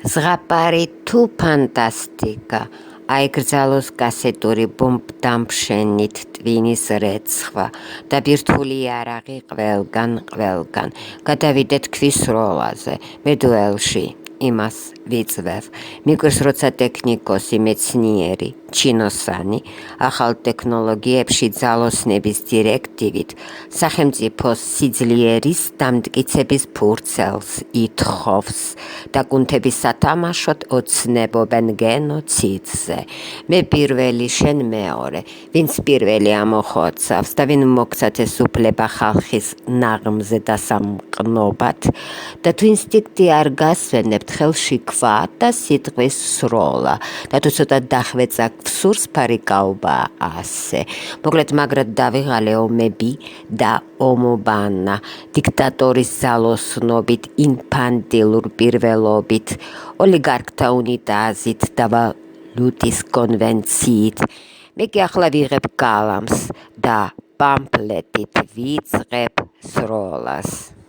ზღაპარი თუ ფანტასტიკა, აიგრძალოს კასეტური ბომბდამშენით ტვინის რეცხვა და ბირთვული იარაღი ყველგან, გადავიდეთ ქვის როლაზე, მე დუელში, იმას ვიწვევ. მიკვირს როცა ტექნიკოსი, მეცნიერი, ჩინოსანი, ახალ ტექნოლოგიებში ძალოსნების დირექტივით სახელმწიფოს სიძლიერის დამტკიცების ფურცელს ითხოვს და კუნთების სათამაშოდ ოცნებობენ გენოციდზე. მე პირველი, შენ მეორე, ვინც პირველი ამოხოცავს და ვინ მოგცათ ეს უფლება ხალხის ნაღმზე დასამყნობად და თუ ინსტინქტი არ გასვენებთ ხელში ქვა და სიტყვის სროლა და თუ ცოტა დახვეწა გსურს ფარიკაობა ასე. მოკლედ მაგრად დავიღალე ომები და ომობანა, დიქტატორის ძალოსნობით, ინფანტილურ პირველობით, ოლიგარქთა უნიტაზით და ვალუტის კონვენციით. მე კი ახლა ვიღებ კალამს და პამფლეტით ვიწყებ სროლას.